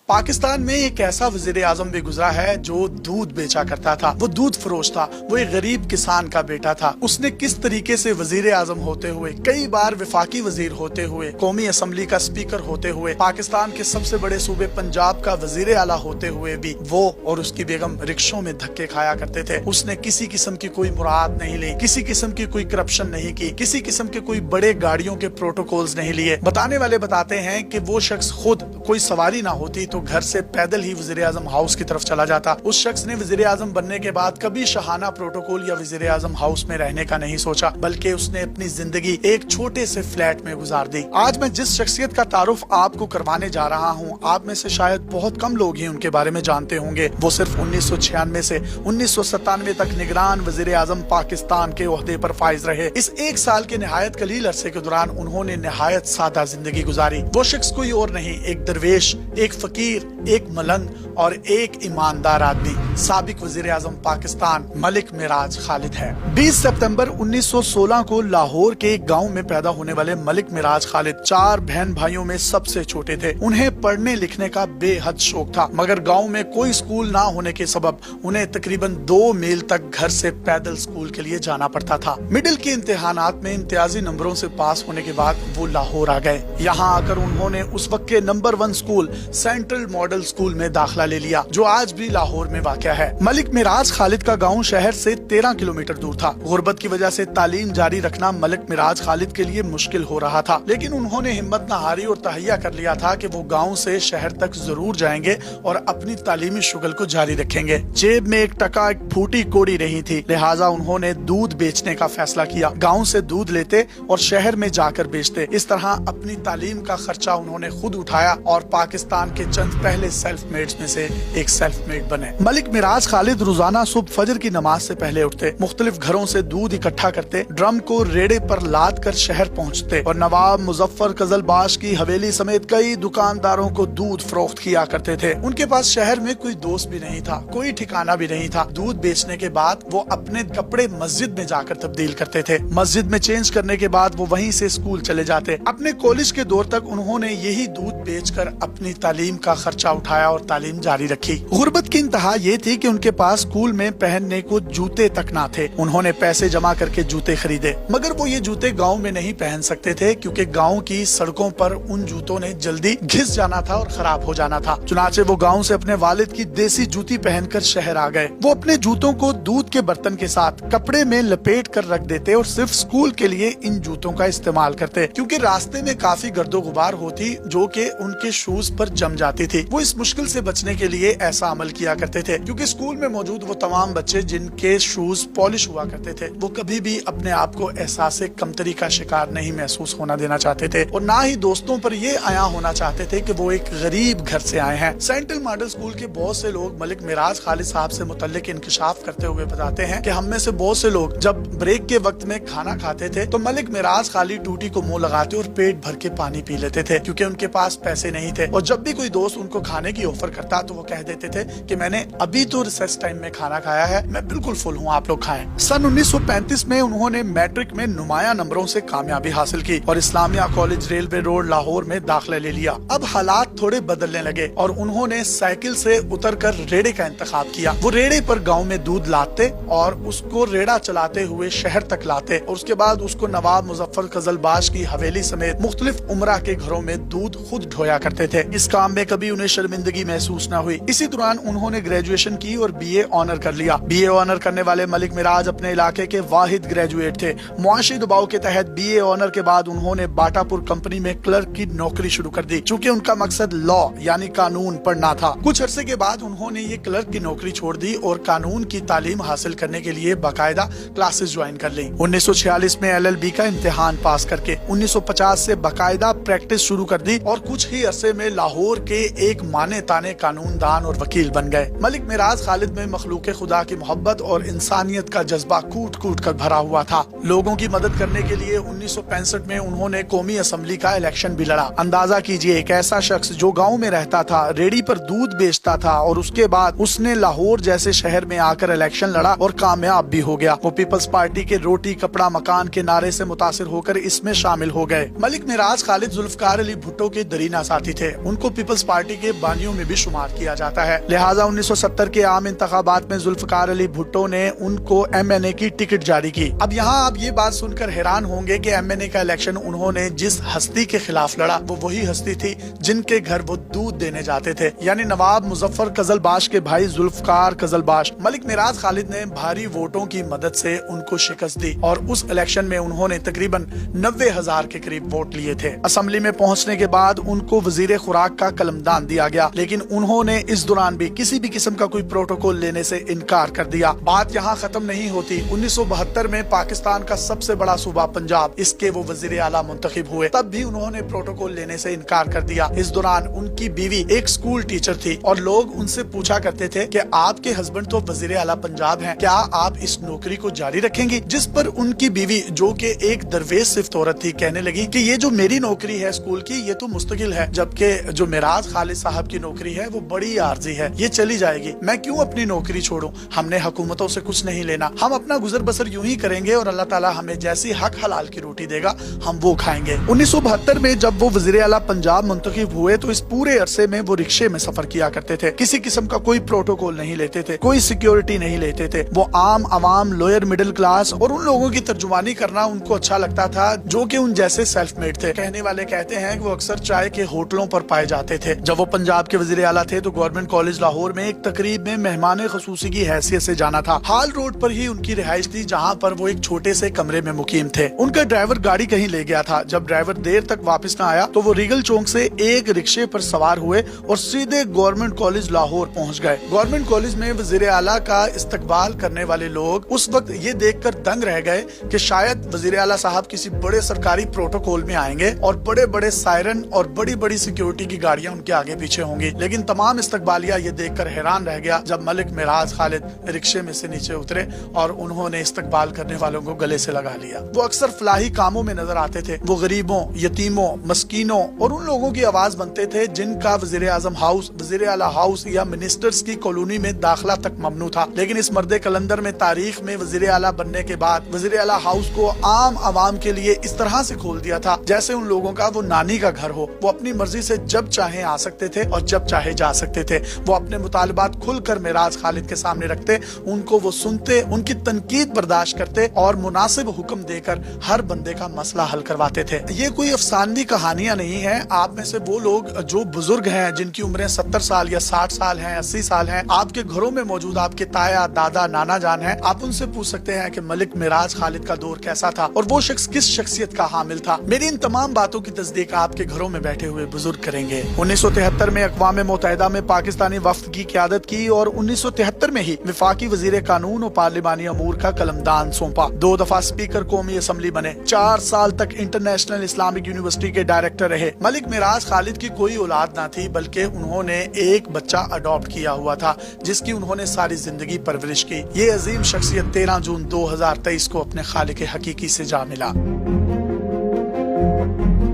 पाकिस्तान में एक ऐसा वजीर आजम भी गुजरा है जो दूध बेचा करता था, वो दूध फरोश था, वो एक गरीब किसान का बेटा था। उसने किस तरीके से वजीर आजम होते हुए, कई बार वफाकी वजीर होते हुए, कौमी असम्बली का स्पीकर होते हुए, पाकिस्तान के सबसे बड़े सूबे पंजाब का वजीर आला होते हुए भी वो और उसकी बेगम रिक्शों में धक्के खाया करते थे। उसने किसी किस्म की कोई मुराद नहीं ली, किसी किस्म की कोई करप्शन नहीं की, किसी किस्म के कोई बड़े गाड़ियों के प्रोटोकॉल्स नहीं लिए। बताने वाले बताते हैं कि वो शख्स खुद कोई सवारी ना होती तो घर से पैदल ही वजीर आजम हाउस की तरफ चला जाता। उस शख्स ने वजीर आजम बनने के बाद कभी शहाना प्रोटोकॉल या वजीर आजम हाउस में रहने का नहीं सोचा, बल्कि उसने अपनी जिंदगी एक छोटे से फ्लैट में गुजार दी। आज मैं जिस शख्सियत का तारुफ आपको करवाने जा रहा हूँ, आप में से शायद बहुत कम लोग ही उनके बारे में जानते होंगे। वो सिर्फ 1996 से 1997 तक निगरान वजीर आजम पाकिस्तान के ओहदे पर फाइज रहे। इस एक साल के निहायत कलील अरसे के दौरान उन्होंने निहायत सादा जिंदगी गुजारी। वो शख्स कोई और नहीं, एक दरवेश, एक फकीर, एक मलंग और एक ईमानदार आदमी, साबिक वजीर आजम पाकिस्तान मलिक मिराज खालिद है। 20 सितंबर 1916 को लाहौर के एक गांव में पैदा होने वाले मलिक मिराज खालिद 4 बहन भाइयों में सबसे छोटे थे। उन्हें पढ़ने लिखने का बेहद शौक था, मगर गांव में कोई स्कूल ना होने के सबब उन्हें तकरीबन 2 मील तक घर से पैदल स्कूल के लिए जाना पड़ता था। मिडिल के इम्तिहानात में इम्तियाजी नंबरों से पास होने के बाद वो लाहौर आ गए। यहाँ आकर उन्होंने उस वक्त के number 1 school central model school में दाखिला ले लिया, जो आज भी लाहौर में वाक़या है। मलिक मिराज खालिद का गांव शहर से 13 किलोमीटर दूर था। गुर्बत की वजह से तालीम जारी रखना मलिक मिराज खालिद के लिए मुश्किल हो रहा था, लेकिन उन्होंने हिम्मत न हारी और तहैया कर लिया था कि वो गांव से शहर तक जरूर जाएंगे और अपनी तालीमी शुगल को जारी रखेंगे। जेब में 1 टका एक फूटी कोड़ी नहीं थी, लिहाजा उन्होंने दूध बेचने का फैसला किया। गाँव से दूध लेते और शहर में जाकर बेचते। इस तरह अपनी तालीम का खर्चा उन्होंने खुद उठाया और पाकिस्तान के चंद पहले सेल्फ मेड्स में से एक सेल्फ मेड बने। मलिक मिराज खालिद रोजाना सुबह फजर की नमाज से पहले उठते, मुख्तलिफ घरों से दूध इकट्ठा करते, ड्रम को रेड़े पर लाद कर शहर पहुँचते और नवाब मुजफ्फर कजलबाश की हवेली समेत कई दुकानदारों को दूध फरोख्त किया करते थे। उनके पास शहर में कोई दोस्त भी नहीं था, कोई ठिकाना भी नहीं था। दूध बेचने के बाद वो अपने कपड़े मस्जिद में जाकर तब्दील करते थे। मस्जिद में चेंज करने के बाद वो वहीं से स्कूल चले जाते। अपने कॉलेज के दौर तक उन्होंने यही दूध बेचकर अपनी तालीम का खर्चा उठाया और तालीम जारी रखी। गुर्बत की इंतहा ये थी कि उनके पास स्कूल में पहनने को जूते तक ना थे। उन्होंने पैसे जमा करके जूते खरीदे, मगर वो ये जूते गांव में नहीं पहन सकते थे, क्योंकि गांव की सड़कों पर उन जूतों ने जल्दी घिस जाना था और खराब हो जाना था। चुनाचे वो गांव से अपने वालिद की देसी जूती पहनकर शहर आ गए। वो अपने जूतों को दूध के बर्तन के साथ कपड़े में लपेट कर रख देते और सिर्फ स्कूल के लिए इन जूतों का इस्तेमाल करते, क्योंकि रास्ते में काफी गर्दो गुबार होती जो कि उनके शूज पर जम जाती थी। वो इस मुश्किल से बचने के लिए ऐसा अमल किया करते थे, क्योंकि स्कूल में मौजूद वो तमाम बच्चे जिनके शूज पॉलिश हुआ करते थे, वो कभी भी अपने आप को एहसास कमतरी का शिकार नहीं महसूस होना देना चाहते थे और ना ही दोस्तों पर ये आया होना चाहते थे कि वो एक गरीब घर से आए हैं। सेंट्रल मॉडल स्कूल के बहुत से लोग मलिक मिराज खालिद साहब से मुतल्लिक इंकशाफ करते हुए बताते हैं कि हम में से बहुत से लोग जब ब्रेक के वक्त में खाना खाते थे तो मलिक मिराज खालिद टूटी को मुंह लगाते और पेट भर के पानी पी लेते थे, क्योंकि उनके पास पैसे नहीं थे। और जब भी कोई दोस्त उनको खाने की ऑफर करता तो वो कह देते थे कि मैंने अभी तो रिसेस टाइम में खाना खाया है, मैं बिल्कुल फुल हूँ, आप लोग खाएं। सन 1935 में उन्होंने मैट्रिक में नुमाया नंबरों से कामयाबी हासिल की और Islamia college railway road Lahore में दाखिला ले लिया। अब हालात थोड़े बदलने लगे और उन्होंने साइकिल से उतरकर रेड़े का इंतखाब किया। वो रेड़े पर गांव में दूध लाते और उसको रेड़ा चलाते हुए शहर तक लाते और उसके बाद उसको नवाब मुजफ्फर कजलबाश की हवेली समेत मुख्तलिफ उमरा के घरों में दूध खुद ढोया करते थे। इस काम में कभी उन्हें शर्मिंदगी महसूस न हुई। इसी दौरान उन्होंने ग्रेजुएशन की और BA ऑनर कर लिया। BA ऑनर करने वाले मलिक मिराज अपने इलाके के वाहिद ग्रेजुएट थे। मुआशी दबाव के तहत BA ऑनर के बाद उन्होंने बाटापुर कंपनी में क्लर्क की नौकरी शुरू कर दी, चूँकि उनका मकसद लॉ यानी कानून पढ़ना था। कुछ अरसे के बाद उन्होंने ये क्लर्क की नौकरी छोड़ दी और कानून की तालीम हासिल करने के लिए बाकायदा क्लासेस ज्वाइन कर ली। 1946 में LLB का इम्तिहान पास करके 1950 से बाकायदा प्रैक्टिस शुरू कर दी और कुछ ही अरसे में लाहौर के एक माने ताने कानूनदान और वकील बन गए। मलिक मिराज खालिद में मखलूक खुदा की मोहब्बत और इंसानियत का जज्बा कूट कूट कर भरा हुआ था। लोगों की मदद करने के लिए 1965 में उन्होंने कौमी असम्बली का इलेक्शन भी लड़ा। अंदाजा कीजिए, एक ऐसा शख्स जो गाँव में रहता था, रेडी पर दूध बेचता था और उसके बाद उसने लाहौर जैसे शहर में आकर इलेक्शन लड़ा और कामयाब भी हो गया। वो पीपल्स पार्टी के रोटी कपड़ा मकान के नारे से मुतासिर होकर इसमें शामिल हो गए। मलिक मिराज खालिद जुल्फकार अली भुट्टो के दरीना साथी थे। उनको पीपल्स پارٹی کے بانیوں میں بھی شمار کیا جاتا ہے۔ لہٰذا 1970 کے عام انتخابات میں ذوالفقار علی بھٹو نے ان کو MNA کی ٹکٹ جاری کی۔ اب یہاں آپ یہ بات سن کر حیران ہوں گے کہ MNA کا الیکشن انہوں نے جس ہستی کے خلاف لڑا وہ وہی ہستی تھی جن کے گھر وہ دودھ دینے جاتے تھے، یعنی نواب مظفر قزلباش کے بھائی ذوالفقار قزلباش۔ ملک معراج خالد نے بھاری ووٹوں کی مدد سے ان کو شکست دی اور اس الیکشن میں انہوں نے تقریباً 90,000 کے قریب ووٹ لیے تھے۔ اسمبلی میں پہنچنے کے بعد ان کو وزیر خوراک کا قلمدان دیا گیا، لیکن انہوں نے اس دوران بھی کسی بھی قسم کا کوئی پروٹوکول لینے سے انکار کر دیا۔ بات یہاں ختم نہیں ہوتی۔ 1972 میں پاکستان کا سب سے بڑا صوبہ پنجاب، اس کے وہ وزیر اعلیٰ منتخب ہوئے، تب بھی انہوں نے پروٹوکول لینے سے انکار کر دیا۔ اس دوران ان کی بیوی ایک سکول ٹیچر تھی اور لوگ ان سے پوچھا کرتے تھے کہ آپ کے ہسبینڈ تو وزیر اعلیٰ پنجاب ہیں، کیا آپ اس نوکری کو جاری رکھیں گی؟ جس پر ان کی بیوی جو کہ ایک درویش صفت عورت تھی کہنے لگی کہ یہ جو میری نوکری ہے اسکول کی یہ تو مستقل ہے، جبکہ جو معراج خالد صاحب کی نوکری ہے وہ بڑی عارضی ہے، یہ چلی جائے گی، میں کیوں اپنی نوکری چھوڑوں؟ ہم نے حکومتوں سے کچھ نہیں لینا، ہم اپنا گزر بسر یوں ہی کریں گے اور اللہ تعالیٰ ہمیں جیسی حق حلال کی روٹی دے گا ہم وہ کھائیں گے۔ 1972 میں جب وہ وزیر اعلیٰ پنجاب منتخب ہوئے تو اس پورے عرصے میں وہ رکشے میں سفر کیا کرتے تھے، کسی قسم کا کوئی پروٹوکول نہیں لیتے تھے، کوئی سیکیورٹی نہیں لیتے تھے۔ وہ عام عوام، لوئر مڈل کلاس اور ان لوگوں کی ترجمانی کرنا ان کو اچھا لگتا تھا جو کہ ان جیسے سیلف میڈ تھے۔ کہنے والے کہتے ہیں کہ وہ اکثر چائے کے ہوٹلوں پر پائے جاتے تھے۔ جب وہ پنجاب کے وزیر اعلیٰ تھے تو گورنمنٹ کالج لاہور میں ایک تقریب میں مہمان خصوصی کی حیثیت سے جانا تھا۔ ہال روڈ پر ہی ان کی رہائش تھی جہاں پر وہ ایک چھوٹے سے کمرے میں مقیم تھے۔ ان کا ڈرائیور گاڑی کہیں لے گیا تھا، جب ڈرائیور دیر تک واپس نہ آیا تو وہ ریگل چونک سے ایک رکشے پر سوار ہوئے اور سیدھے گورنمنٹ کالج لاہور پہنچ گئے۔ گورنمنٹ کالج میں وزیر اعلیٰ کا استقبال کرنے والے لوگ اس وقت یہ دیکھ کر دنگ رہ گئے کہ شاید وزیر اعلیٰ صاحب کسی بڑے سرکاری پروٹوکول میں آئیں گے اور بڑے بڑے سائرن اور بڑی بڑی سیکیورٹی کی گاڑیاں ان کے آگے پیچھے ہوں گی، لیکن تمام استقبالیہ یہ دیکھ کر حیران رہ گیا جب ملک معراج خالد رکشے میں سے نیچے اترے اور انہوں نے استقبال کرنے والوں کو گلے سے لگا لیا۔ وہ اکثر فلاحی کاموں میں نظر آتے تھے، وہ غریبوں، یتیموں، مسکینوں اور ان لوگوں کی آواز بنتے تھے جن کا وزیر اعظم ہاؤس، وزیر اعلیٰ ہاؤس یا منسٹرز کی کالونی میں داخلہ تک ممنوع تھا، لیکن اس مرد کلندر میں تاریخ میں وزیر اعلیٰ بننے کے بعد وزیر اعلیٰ ہاؤس کو عام عوام کے لیے اس طرح سے کھول دیا تھا جیسے ان لوگوں کا وہ نانی کا گھر ہو۔ وہ اپنی مرضی سے جب چاہے آ سکتے تھے اور جب چاہے جا سکتے تھے۔ وہ اپنے مطالبات کھل کر معراج خالد کے سامنے رکھتے، ان کو وہ سنتے، ان کی تنقید برداشت کرتے اور مناسب حکم دے کر ہر بندے کا مسئلہ حل کرواتے تھے۔ یہ کوئی افسانوی کہانیاں نہیں ہیں۔ آپ میں سے وہ لوگ جو بزرگ ہیں جن کی عمریں 70 سال یا 60 سال ہیں، 80 سال ہیں، آپ کے گھروں میں موجود آپ کے تایا، دادا، نانا جان ہیں، آپ ان سے پوچھ سکتے ہیں کہ ملک معراج خالد کا دور کیسا تھا اور وہ شخص کس شخصیت کا حامل تھا۔ میری ان تمام باتوں کی تصدیق آپ کے گھروں میں بیٹھے ہوئے بزرگ کریں گے۔ 1973 میں اقوام متحدہ میں پاکستانی وفد کی قیادت کی اور 1973 میں ہی وفاقی وزیر قانون اور پارلیمانی امور کا قلمدان سونپا۔ 2 دفعہ اسپیکر قومی اسمبلی بنے، 4 سال تک انٹرنیشنل اسلامک یونیورسٹی کے ڈائریکٹر رہے۔ ملک معراج خالد کی کوئی اولاد نہ تھی بلکہ انہوں نے ایک بچہ اڈاپٹ کیا ہوا تھا جس کی انہوں نے ساری زندگی پرورش کی۔ یہ عظیم شخصیت 13 جون 2023 کو اپنے خالق حقیقی سے جا ملا۔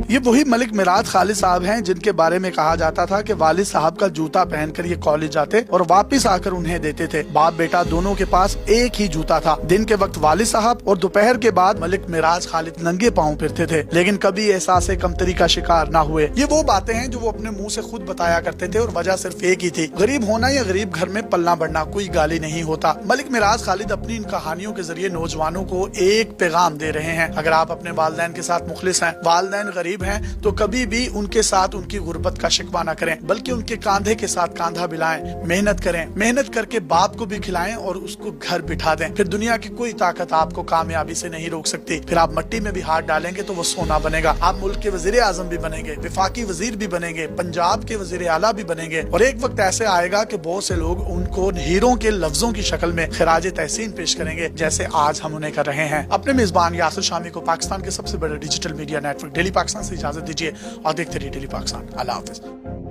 یہ وہی ملک معراج خالد صاحب ہیں جن کے بارے میں کہا جاتا تھا کہ والد صاحب کا جوتا پہن کر یہ کالج جاتے اور واپس آ کر انہیں دیتے تھے۔ باپ بیٹا دونوں کے پاس ایک ہی جوتا تھا۔ دن کے وقت والد صاحب اور دوپہر کے بعد ملک معراج خالد ننگے پاؤں پھرتے تھے، لیکن کبھی احساس کمتری کا شکار نہ ہوئے۔ یہ وہ باتیں ہیں جو وہ اپنے منہ سے خود بتایا کرتے تھے اور وجہ صرف ایک ہی تھی، غریب ہونا یا غریب گھر میں پلنا بڑھنا، کوئی گالی نہیں ہوتا۔ ملک معراج خالد اپنی ان کہانیوں کے ذریعے نوجوانوں کو ایک پیغام دے رہے ہیں۔ اگر آپ اپنے والدین کے ساتھ مخلص ہیں، والدین غریب ہیں، تو کبھی بھی ان کے ساتھ ان کی غربت کا شکوہ نہ کریں بلکہ ان کے کاندھے کے ساتھ کاندھا ملائیں، محنت کریں، محنت کر کے باپ کو بھی کھلائیں اور اس کو گھر بٹھا دیں۔ پھر دنیا کی کوئی طاقت آپ کو کامیابی سے نہیں روک سکتی۔ پھر آپ مٹی میں بھی ہاتھ ڈالیں گے تو وہ سونا بنے گا۔ آپ ملک کے وزیر اعظم بھی بنیں گے، وفاقی وزیر بھی بنیں گے، پنجاب کے وزیر اعلیٰ بھی بنیں گے، اور ایک وقت ایسے آئے گا کہ بہت سے لوگ ان کو ہیروں کے لفظوں کی شکل میں خراج تحسین پیش کریں گے جیسے آج ہم انہیں کر رہے ہیں۔ اپنے میزبان یاسر شامی کو پاکستان کے سب سے بڑے digital media network daily Pakistan سے اجازت دیجیے اور دیکھتے رہیے ڈیلی پاکستان۔ اللہ حافظ۔